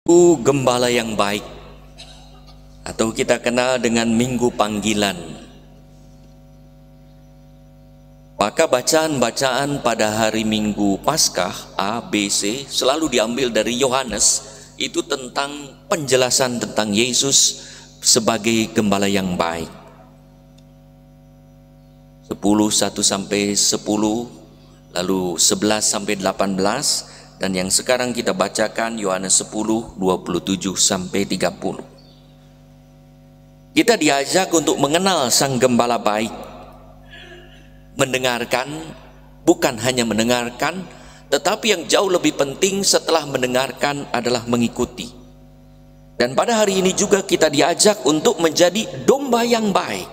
Gembala yang baik, atau kita kenal dengan Minggu Panggilan. Maka bacaan-bacaan pada hari Minggu Paskah A, B, C selalu diambil dari Yohanes. Itu tentang penjelasan tentang Yesus sebagai gembala yang baik. 10:1-10, lalu 11-18, dan yang sekarang kita bacakan Yohanes 10:27-30. Kita diajak untuk mengenal Sang Gembala baik, mendengarkan, bukan hanya mendengarkan, tetapi yang jauh lebih penting setelah mendengarkan adalah mengikuti. Dan pada hari ini juga kita diajak untuk menjadi domba yang baik,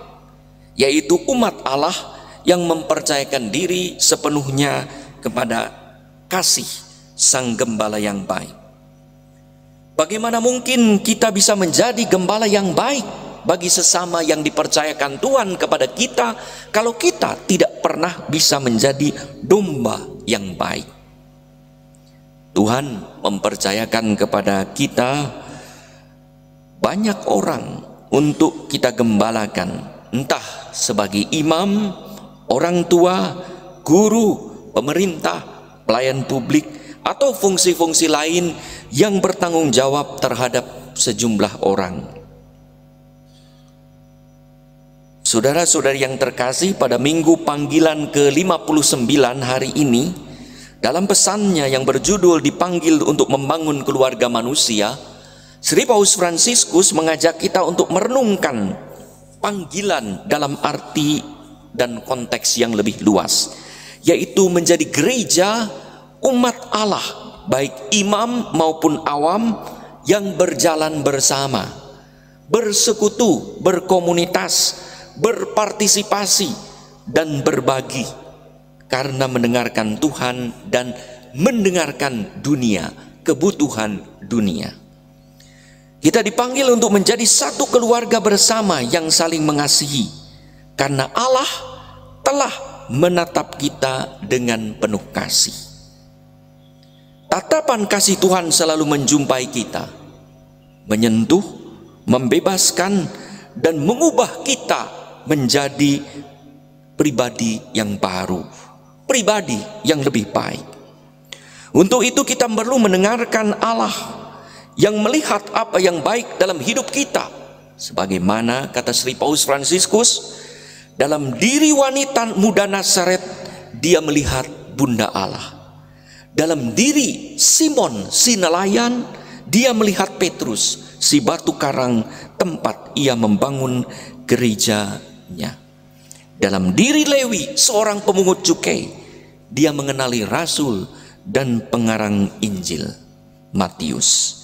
yaitu umat Allah yang mempercayakan diri sepenuhnya kepada kasih Sang Gembala yang baik. Bagaimana mungkin kita bisa menjadi gembala yang baik bagi sesama yang dipercayakan Tuhan kepada kita kalau kita tidak pernah bisa menjadi domba yang baik? Tuhan mempercayakan kepada kita banyak orang untuk kita gembalakan, entah sebagai imam, orang tua, guru, pemerintah, pelayan publik, atau fungsi-fungsi lain yang bertanggung jawab terhadap sejumlah orang. Saudara-saudari yang terkasih, pada Minggu Panggilan ke-59 hari ini, dalam pesannya yang berjudul Dipanggil untuk Membangun Keluarga Manusia, Sri Paus Fransiskus mengajak kita untuk merenungkan panggilan dalam arti dan konteks yang lebih luas, yaitu menjadi gereja umat Allah, baik imam maupun awam, yang berjalan bersama, bersekutu, berkomunitas, berpartisipasi, dan berbagi karena mendengarkan Tuhan dan mendengarkan dunia, kebutuhan dunia. Kita dipanggil untuk menjadi satu keluarga bersama yang saling mengasihi, karena Allah telah menatap kita dengan penuh kasih. Tatapan kasih Tuhan selalu menjumpai kita, menyentuh, membebaskan, dan mengubah kita menjadi pribadi yang baru, pribadi yang lebih baik. Untuk itu kita perlu mendengarkan Allah yang melihat apa yang baik dalam hidup kita. Sebagaimana kata Sri Paus Fransiskus, dalam diri wanita muda Nazaret dia melihat Bunda Allah. Dalam diri Simon si nelayan dia melihat Petrus si batu karang tempat ia membangun gerejanya. Dalam diri Lewi seorang pemungut cukai dia mengenali Rasul dan pengarang Injil Matius.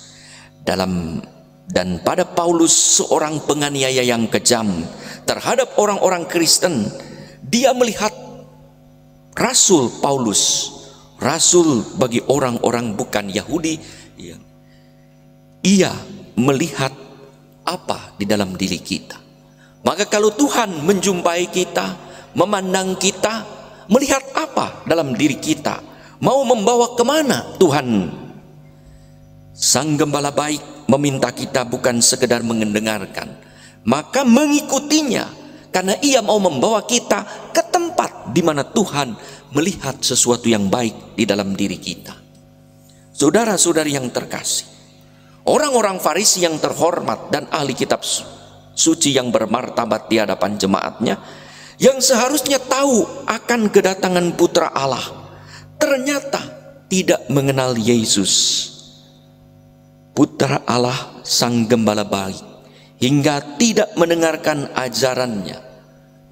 Dan pada Paulus seorang penganiaya yang kejam terhadap orang-orang Kristen, dia melihat Rasul Paulus, Rasul bagi orang-orang bukan Yahudi. Ia melihat apa di dalam diri kita. Maka kalau Tuhan menjumpai kita, memandang kita, melihat apa dalam diri kita, mau membawa kemana Tuhan? Sang Gembala baik meminta kita bukan sekedar mendengarkan, maka mengikutinya, karena ia mau membawa kita ke tempat di mana Tuhan melihat sesuatu yang baik di dalam diri kita. Saudara-saudari yang terkasih, orang-orang Farisi yang terhormat dan ahli kitab suci yang bermartabat di hadapan jemaatnya, yang seharusnya tahu akan kedatangan Putra Allah, ternyata tidak mengenal Yesus, Putra Allah, Sang Gembala baik, hingga tidak mendengarkan ajarannya.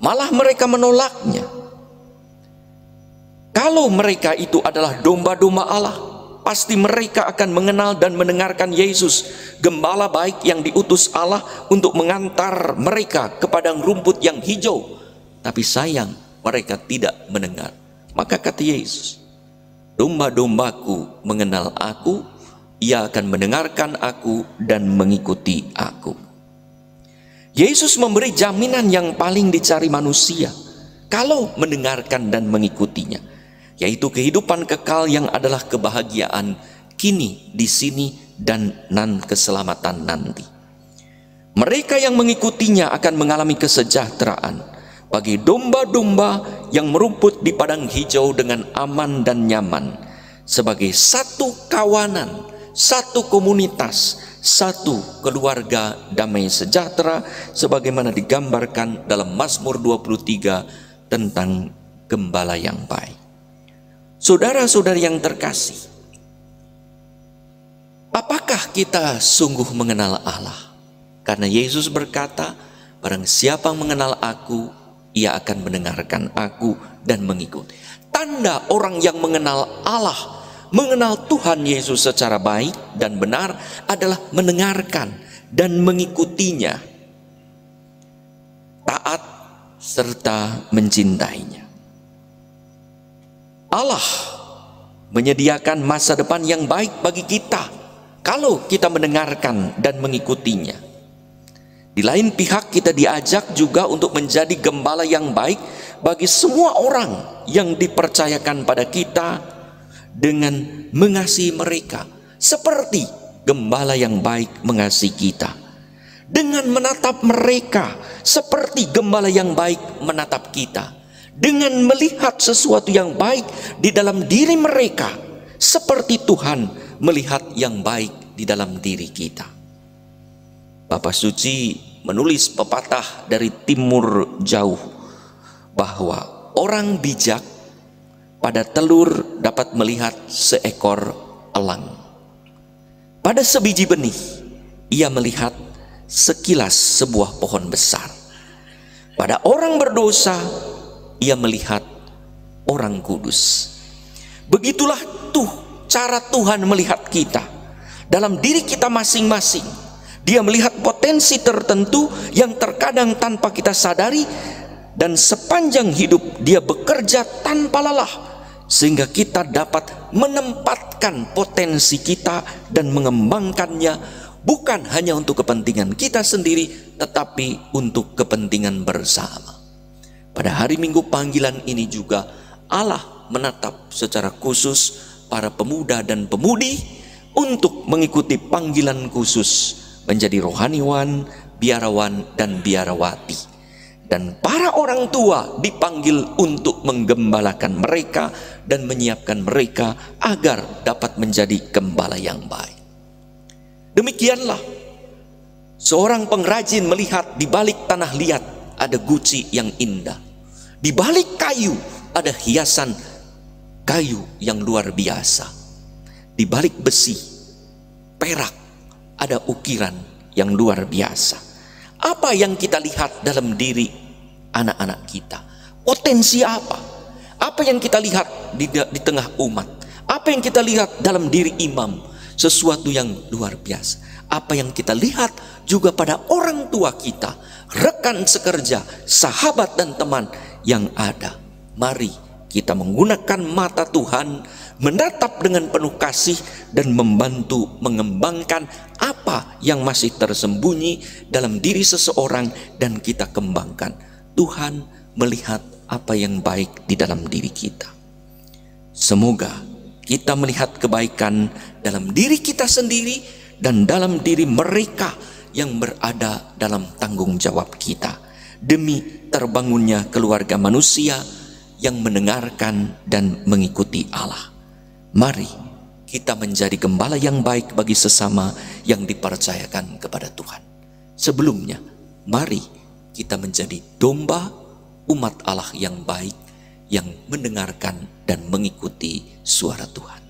Malah mereka menolaknya. Kalau mereka itu adalah domba-domba Allah, pasti mereka akan mengenal dan mendengarkan Yesus, Gembala baik yang diutus Allah untuk mengantar mereka ke padang rumput yang hijau. Tapi sayang, mereka tidak mendengar. Maka kata Yesus, domba-dombaku mengenal aku, ia akan mendengarkan aku dan mengikuti aku. Yesus memberi jaminan yang paling dicari manusia kalau mendengarkan dan mengikutinya, yaitu kehidupan kekal yang adalah kebahagiaan kini, di sini, dan keselamatan nanti. Mereka yang mengikutinya akan mengalami kesejahteraan bagi domba-domba yang merumput di padang hijau dengan aman dan nyaman, sebagai satu kawanan, satu komunitas, satu keluarga damai sejahtera, sebagaimana digambarkan dalam Mazmur 23 tentang gembala yang baik. Saudara-saudari yang terkasih, apakah kita sungguh mengenal Allah? Karena Yesus berkata, barang siapa mengenal aku, ia akan mendengarkan aku dan mengikuti. Tanda orang yang mengenal Allah, mengenal Tuhan Yesus secara baik dan benar adalah mendengarkan dan mengikutinya, taat serta mencintainya. Allah menyediakan masa depan yang baik bagi kita kalau kita mendengarkan dan mengikutinya. Di lain pihak, kita diajak juga untuk menjadi gembala yang baik bagi semua orang yang dipercayakan pada kita dengan mengasihi mereka seperti gembala yang baik mengasihi kita, dengan menatap mereka seperti gembala yang baik menatap kita, dengan melihat sesuatu yang baik di dalam diri mereka seperti Tuhan melihat yang baik di dalam diri kita. Bapak Suci menulis pepatah dari timur jauh bahwa orang bijak pada telur dapat melihat seekor elang. Pada sebiji benih ia melihat sekilas sebuah pohon besar. Pada orang berdosa ia melihat orang kudus. Begitulah cara Tuhan melihat kita dalam diri kita masing-masing. Dia melihat potensi tertentu yang terkadang tanpa kita sadari, dan sepanjang hidup dia bekerja tanpa lelah sehingga kita dapat menempatkan potensi kita dan mengembangkannya, bukan hanya untuk kepentingan kita sendiri tetapi untuk kepentingan bersama. Pada hari Minggu panggilan ini juga Allah menatap secara khusus para pemuda dan pemudi untuk mengikuti panggilan khusus menjadi rohaniwan, biarawan, dan biarawati. Dan para orang tua dipanggil untuk menggembalakan mereka dan menyiapkan mereka agar dapat menjadi gembala yang baik. Demikianlah seorang pengrajin melihat di balik tanah liat ada guci yang indah. Di balik kayu ada hiasan kayu yang luar biasa. Di balik besi, perak, ada ukiran yang luar biasa. Apa yang kita lihat dalam diri anak-anak kita? Potensi apa? Apa yang kita lihat di tengah umat? Apa yang kita lihat dalam diri imam? Sesuatu yang luar biasa. Apa yang kita lihat juga pada orang tua kita, rekan sekerja, sahabat dan teman yang ada. Mari kita menggunakan mata Tuhan, menatap dengan penuh kasih dan membantu mengembangkan apa yang masih tersembunyi dalam diri seseorang dan kita kembangkan. Tuhan melihat apa yang baik di dalam diri kita. Semoga kita melihat kebaikan dalam diri kita sendiri dan dalam diri mereka yang berada dalam tanggung jawab kita, demi terbangunnya keluarga manusia yang mendengarkan dan mengikuti Allah. Mari kita menjadi gembala yang baik bagi sesama yang dipercayakan kepada Tuhan. Sebelumnya, mari kita menjadi domba umat Allah yang baik, yang mendengarkan dan mengikuti suara Tuhan.